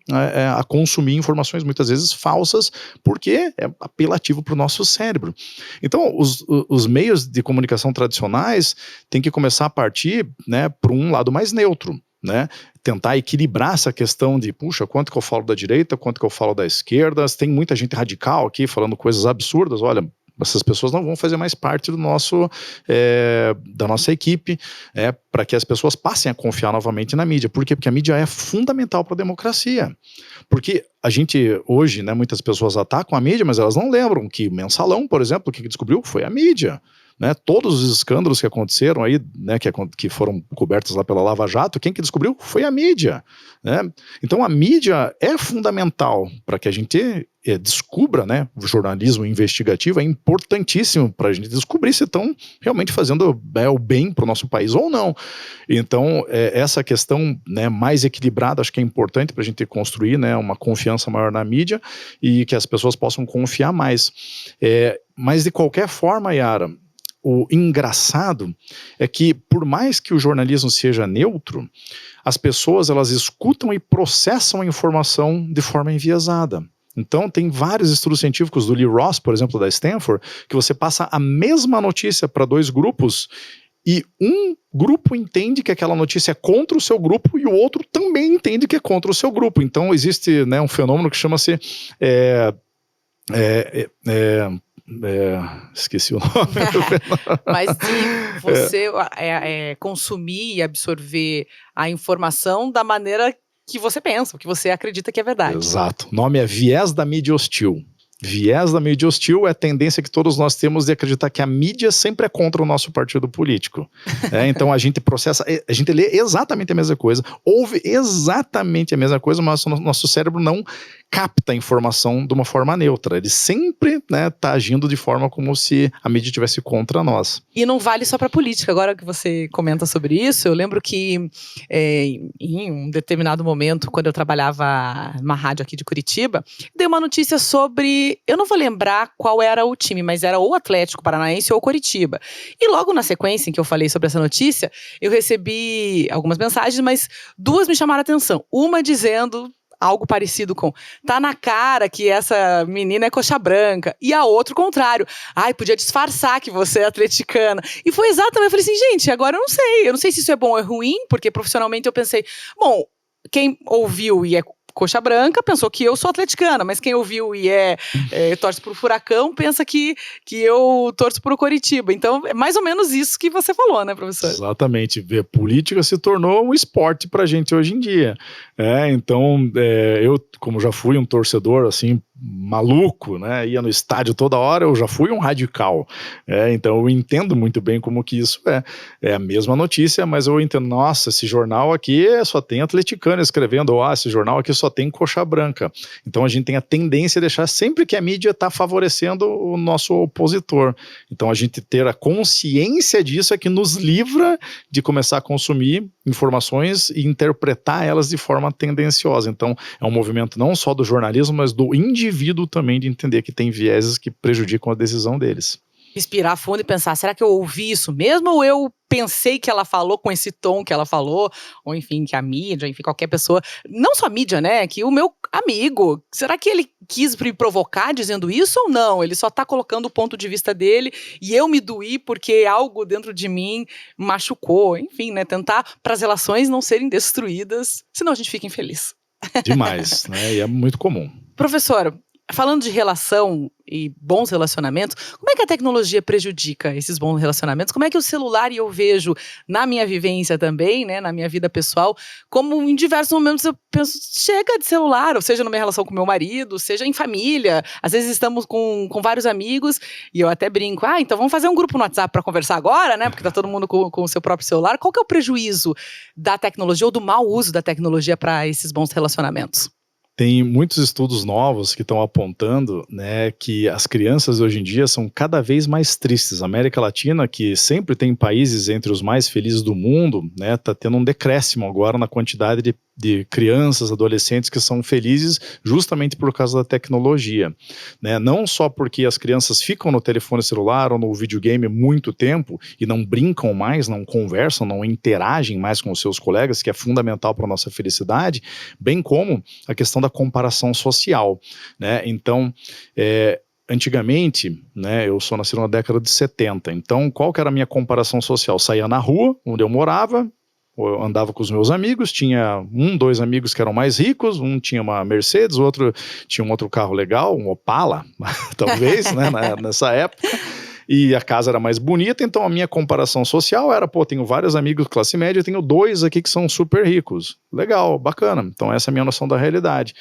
a consumir informações muitas vezes falsas, porque é apelativo para o nosso cérebro. Então os meios de comunicação tradicionais têm que começar a partir, né, para um lado mais neutro, né? Tentar equilibrar essa questão de, puxa, quanto que eu falo da direita, quanto que eu falo da esquerda, tem muita gente radical aqui falando coisas absurdas, olha, essas pessoas não vão fazer mais parte do da nossa equipe, para que as pessoas passem a confiar novamente na mídia. Por quê? Porque a mídia é fundamental para a democracia. Porque a gente, hoje, né, muitas pessoas atacam a mídia, mas elas não lembram que o Mensalão, por exemplo, o que descobriu foi a mídia. Né, todos os escândalos que aconteceram aí, né, que foram cobertos lá pela Lava Jato, quem que descobriu foi a mídia, né? Então a mídia é fundamental para que a gente descubra, né, o jornalismo investigativo é importantíssimo para a gente descobrir se estão realmente fazendo o bem para o nosso país ou não. Então essa questão, né, mais equilibrada acho que é importante para a gente construir, né, uma confiança maior na mídia e que as pessoas possam confiar mais. Mas de qualquer forma, Yara, o engraçado é que, por mais que o jornalismo seja neutro, as pessoas elas escutam e processam a informação de forma enviesada. Então, tem vários estudos científicos do Lee Ross, por exemplo, da Stanford, que você passa a mesma notícia para dois grupos e um grupo entende que aquela notícia é contra o seu grupo e o outro também entende que é contra o seu grupo. Então, existe, né, um fenômeno que chama-se... esqueci o nome. Mas se você consumir e absorver a informação da maneira que você pensa, que você acredita que é verdade. Exato. O nome é viés da mídia hostil. Viés da mídia hostil é a tendência que todos nós temos de acreditar que a mídia sempre é contra o nosso partido político. Então a gente processa, a gente lê exatamente a mesma coisa, ouve exatamente a mesma coisa, mas o nosso cérebro não capta a informação de uma forma neutra. Ele sempre, né, tá agindo de forma como se a mídia estivesse contra nós. E não vale só para política. Agora que você comenta sobre isso, eu lembro que em um determinado momento, quando eu trabalhava numa rádio aqui de Curitiba, dei uma notícia sobre, eu não vou lembrar qual era o time, mas era ou Atlético Paranaense ou Curitiba. E logo na sequência em que eu falei sobre essa notícia, eu recebi algumas mensagens, mas duas me chamaram a atenção. Uma dizendo algo parecido com, tá na cara que essa menina é coxa branca, e a outra o contrário, podia disfarçar que você é atleticana, e foi exatamente, eu falei assim, gente, agora eu não sei se isso é bom ou é ruim, porque profissionalmente eu pensei, bom, quem ouviu e é coxa branca pensou que eu sou atleticana, mas quem ouviu e torce pro Furacão pensa que eu torço pro Coritiba. Então é mais ou menos isso que você falou, né, professor? Exatamente. A política se tornou um esporte pra gente hoje em dia. Então eu, como já fui um torcedor assim maluco, né, ia no estádio toda hora, eu já fui um radical, então eu entendo muito bem como que isso é a mesma notícia, mas eu entendo, nossa, esse jornal aqui só tem atleticano escrevendo, ou esse jornal aqui só tem coxa branca, então a gente tem a tendência a deixar sempre que a mídia está favorecendo o nosso opositor, então a gente ter a consciência disso é que nos livra de começar a consumir informações e interpretar elas de forma tendenciosa. Então é um movimento não só do jornalismo, mas do indivíduo também, de entender que tem vieses que prejudicam a decisão deles. Respirar fundo e pensar, será que eu ouvi isso mesmo ou eu pensei que ela falou com esse tom que ela falou, ou enfim, que a mídia, enfim, qualquer pessoa, não só a mídia, né, que o meu amigo, será que ele quis me provocar dizendo isso ou não? Ele só tá colocando o ponto de vista dele e eu me doí porque algo dentro de mim machucou, enfim, né, tentar para as relações não serem destruídas, senão a gente fica infeliz. Demais, né, e é muito comum. Professor, falando de relação e bons relacionamentos, como é que a tecnologia prejudica esses bons relacionamentos? Como é que o celular, e eu vejo na minha vivência também, né, na minha vida pessoal, como em diversos momentos eu penso, chega de celular, ou seja, na minha relação com meu marido, seja em família, às vezes estamos com vários amigos, e eu até brinco, então vamos fazer um grupo no WhatsApp para conversar agora, né, porque tá todo mundo com o seu próprio celular. Qual que é o prejuízo da tecnologia ou do mau uso da tecnologia para esses bons relacionamentos? Tem muitos estudos novos que estão apontando, né, que as crianças hoje em dia são cada vez mais tristes. A América Latina, que sempre tem países entre os mais felizes do mundo, né, tá tendo um decréscimo agora na quantidade de crianças, adolescentes que são felizes justamente por causa da tecnologia, né? Não só porque as crianças ficam no telefone celular ou no videogame muito tempo e não brincam mais, não conversam, não interagem mais com os seus colegas, que é fundamental para a nossa felicidade, bem como a questão da comparação social, né? Então, antigamente, né, eu sou nascido na década de 70, então qual que era a minha comparação social? Saía na rua, onde eu morava, eu andava com os meus amigos, tinha dois amigos que eram mais ricos, um tinha uma Mercedes, o outro tinha um outro carro legal, um Opala, talvez, né, nessa época, e a casa era mais bonita, então a minha comparação social era, tenho vários amigos classe média, tenho dois aqui que são super ricos, legal, bacana, então essa é a minha noção da realidade.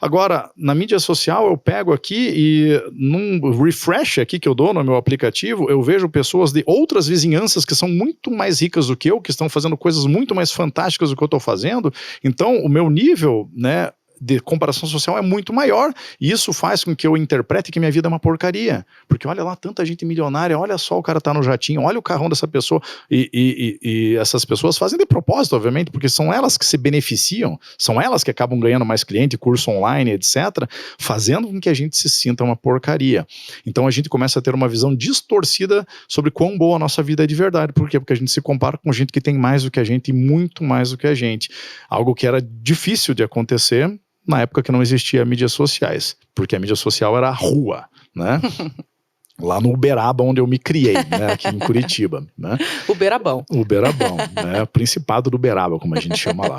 Agora, na mídia social, eu pego aqui e num refresh aqui que eu dou no meu aplicativo, eu vejo pessoas de outras vizinhanças que são muito mais ricas do que eu, que estão fazendo coisas muito mais fantásticas do que eu estou fazendo. Então, o meu nível, né, de comparação social é muito maior, e isso faz com que eu interprete que minha vida é uma porcaria, porque olha lá, tanta gente milionária, olha só, o cara tá no jatinho, olha o carrão dessa pessoa, e essas pessoas fazem de propósito, obviamente, porque são elas que se beneficiam, são elas que acabam ganhando mais cliente, curso online, etc., fazendo com que a gente se sinta uma porcaria. Então a gente começa a ter uma visão distorcida sobre quão boa a nossa vida é de verdade. Por quê? Porque a gente se compara com gente que tem mais do que a gente e muito mais do que a gente. Algo que era difícil de acontecer na época que não existia mídias sociais, porque a mídia social era a rua, né? Lá no Uberaba, onde eu me criei, né, aqui em Curitiba, né? Uberabão. Uberabão, né? Principado do Uberaba, como a gente chama lá.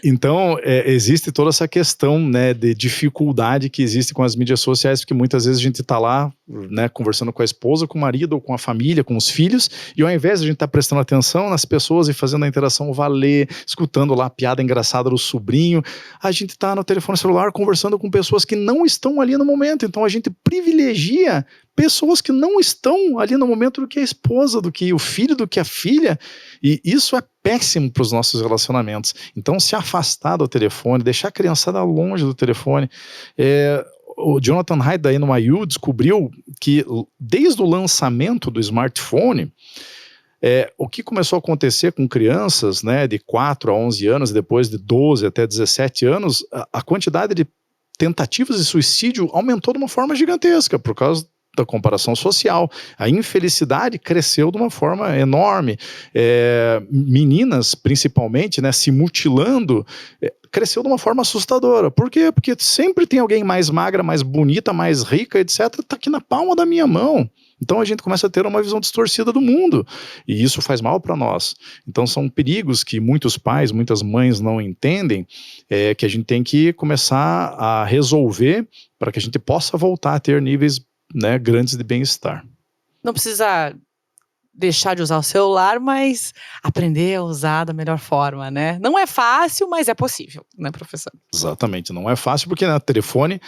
Então, existe toda essa questão, né, de dificuldade que existe com as mídias sociais, porque muitas vezes a gente está lá, né, conversando com a esposa, com o marido, ou com a família, com os filhos, e ao invés de a gente estar prestando atenção nas pessoas e fazendo a interação valer, escutando lá a piada engraçada do sobrinho, a gente está no telefone celular conversando com pessoas que não estão ali no momento. Então a gente privilegia pessoas que não estão ali no momento, do que a esposa, do que o filho, do que a filha, e isso é péssimo para os nossos relacionamentos. Então, se afastar do telefone, deixar a criançada longe do telefone. O Jonathan Haidt da NYU descobriu que desde o lançamento do smartphone, o que começou a acontecer com crianças, né, de 4 a 11 anos, depois de 12 até 17 anos, a quantidade de tentativas de suicídio aumentou de uma forma gigantesca, por causa da comparação social. A infelicidade cresceu de uma forma enorme. Meninas, principalmente, né, se mutilando, cresceu de uma forma assustadora. Por quê? Porque sempre tem alguém mais magra, mais bonita, mais rica, etc., tá aqui na palma da minha mão. Então a gente começa a ter uma visão distorcida do mundo, e isso faz mal para nós. Então são perigos que muitos pais, muitas mães não entendem, que a gente tem que começar a resolver para que a gente possa voltar a ter níveis, né, grandes de bem-estar. Não precisa deixar de usar o celular, mas aprender a usar da melhor forma, né? Não é fácil, mas é possível, né, professor? Exatamente, não é fácil, porque no telefone,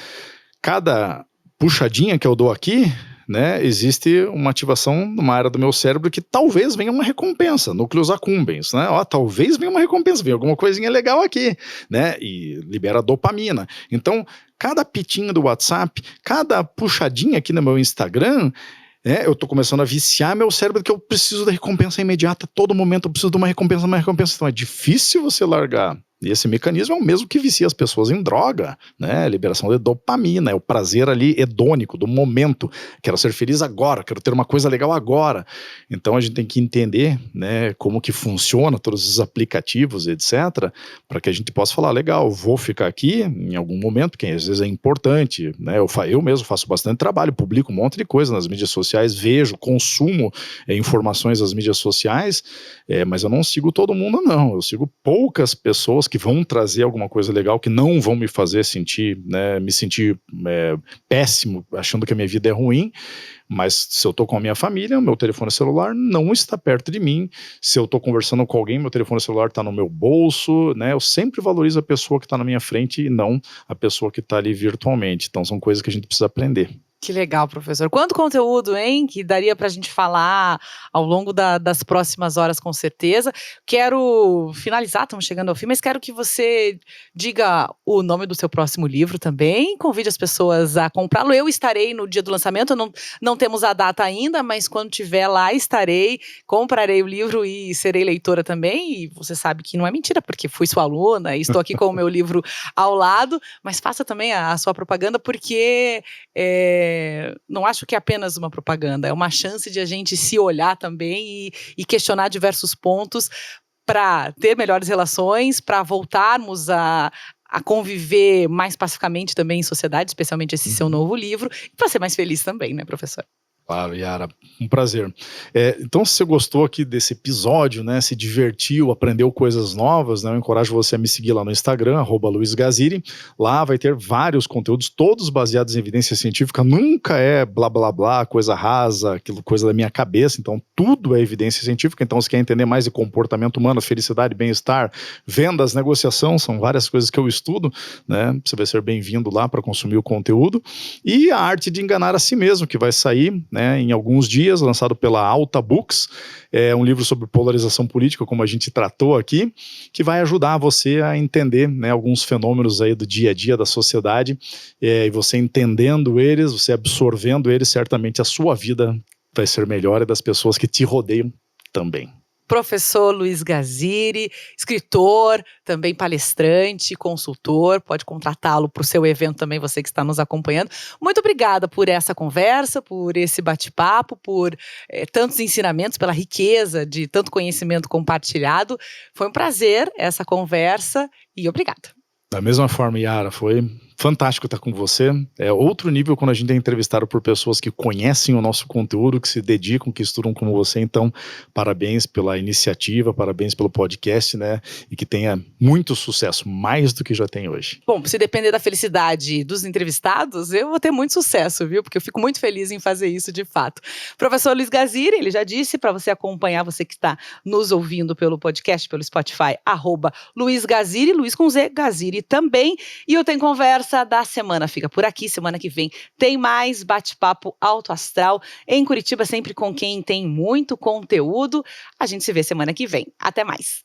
cada puxadinha que eu dou aqui, né, existe uma ativação numa área do meu cérebro que talvez venha uma recompensa, núcleos accumbens, né? Talvez venha uma recompensa, venha alguma coisinha legal aqui, né? E libera dopamina. Então, cada pitinho do WhatsApp, cada puxadinha aqui no meu Instagram, eu estou começando a viciar meu cérebro, que eu preciso da recompensa imediata, todo momento eu preciso de uma recompensa. Então é difícil você largar. E esse mecanismo é o mesmo que vicia as pessoas em droga, né? Liberação de dopamina, é o prazer ali hedônico do momento. Quero ser feliz agora, quero ter uma coisa legal agora. Então a gente tem que entender, né, como que funciona todos os aplicativos, etc., para que a gente possa falar, legal, vou ficar aqui em algum momento, que às vezes é importante, né? Eu mesmo faço bastante trabalho, publico um monte de coisa nas mídias sociais, vejo, consumo informações das mídias sociais, mas eu não sigo todo mundo, não. Eu sigo poucas pessoas que que vão trazer alguma coisa legal, que não vão me fazer sentir, né, me sentir péssimo, achando que a minha vida é ruim. Mas se eu estou com a minha família, meu telefone celular não está perto de mim. Se eu estou conversando com alguém, meu telefone celular está no meu bolso, né? Eu sempre valorizo a pessoa que está na minha frente e não a pessoa que está ali virtualmente. Então são coisas que a gente precisa aprender. Que legal, professor. Quanto conteúdo, hein? Que daria para a gente falar ao longo das próximas horas, com certeza. Quero finalizar, estamos chegando ao fim, mas quero que você diga o nome do seu próximo livro também. Convide as pessoas a comprá-lo. Eu estarei no dia do lançamento, não temos a data ainda, mas quando tiver lá estarei, comprarei o livro e serei leitora também. E você sabe que não é mentira, porque fui sua aluna e estou aqui com o meu livro ao lado, mas faça também a sua propaganda, porque não acho que é apenas uma propaganda, é uma chance de a gente se olhar também e questionar diversos pontos para ter melhores relações, para voltarmos a conviver mais pacificamente também em sociedade, especialmente esse seu novo livro, e para ser mais feliz também, né, professor? Claro, Yara, um prazer. Então, se você gostou aqui desse episódio, né, se divertiu, aprendeu coisas novas, né, eu encorajo você a me seguir lá no Instagram, @luizgaziri. Lá vai ter vários conteúdos, todos baseados em evidência científica, nunca é blá blá blá, coisa rasa, aquilo, coisa da minha cabeça, então tudo é evidência científica. Então, se quer entender mais de comportamento humano, felicidade, bem-estar, vendas, negociação, são várias coisas que eu estudo, né, você vai ser bem-vindo lá para consumir o conteúdo. E a arte de enganar a si mesmo, que vai sair, né, em alguns dias, lançado pela Alta Books, é um livro sobre polarização política, como a gente tratou aqui, que vai ajudar você a entender, né, alguns fenômenos aí do dia a dia da sociedade, e você entendendo eles, você absorvendo eles, certamente a sua vida vai ser melhor e das pessoas que te rodeiam também. Professor Luiz Gaziri, escritor, também palestrante, consultor, pode contratá-lo para o seu evento também, você que está nos acompanhando. Muito obrigada por essa conversa, por esse bate-papo, por tantos ensinamentos, pela riqueza de tanto conhecimento compartilhado. Foi um prazer essa conversa e obrigada. Da mesma forma, Yara, foi fantástico estar com você. É outro nível quando a gente é entrevistado por pessoas que conhecem o nosso conteúdo, que se dedicam, que estudam como você. Então, parabéns pela iniciativa, parabéns pelo podcast, né? E que tenha muito sucesso, mais do que já tem hoje. Bom, se depender da felicidade dos entrevistados, eu vou ter muito sucesso, viu? Porque eu fico muito feliz em fazer isso de fato. Professor Luiz Gaziri, ele já disse para você acompanhar, você que está nos ouvindo pelo podcast, pelo Spotify, @Luiz Gaziri, Luiz com Z, Gaziri também. E o Tem Conversa da semana fica por aqui. Semana que vem tem mais bate-papo alto astral em Curitiba, sempre com quem tem muito conteúdo. A gente se vê semana que vem. Até mais.